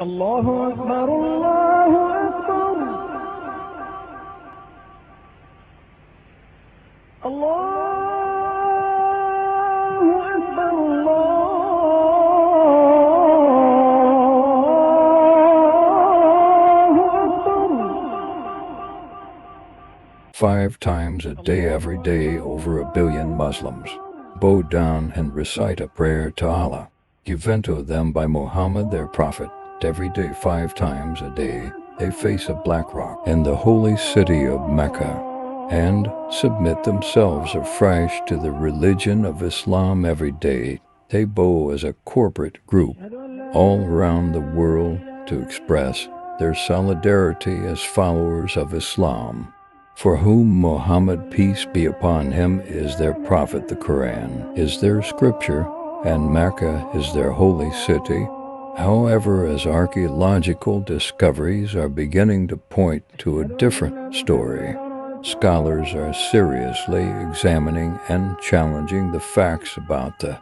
Allahu Akbar, Allahu Akbar, Allahu Akbar, Allahu Akbar. 5 times a day, every day, over 1 billion Muslims bow down and recite a prayer to Allah, given to them by Muhammad, their prophet. Every day, 5 times a day, they face a black rock in the holy city of Mecca and submit themselves afresh to the religion of Islam. Every day, they bow as a corporate group all around the world to express their solidarity as followers of Islam, for whom Muhammad, peace be upon him, is their prophet. The Quran is their scripture, and Mecca is their holy city. However, as archaeological discoveries are beginning to point to a different story, scholars are seriously examining and challenging the facts about the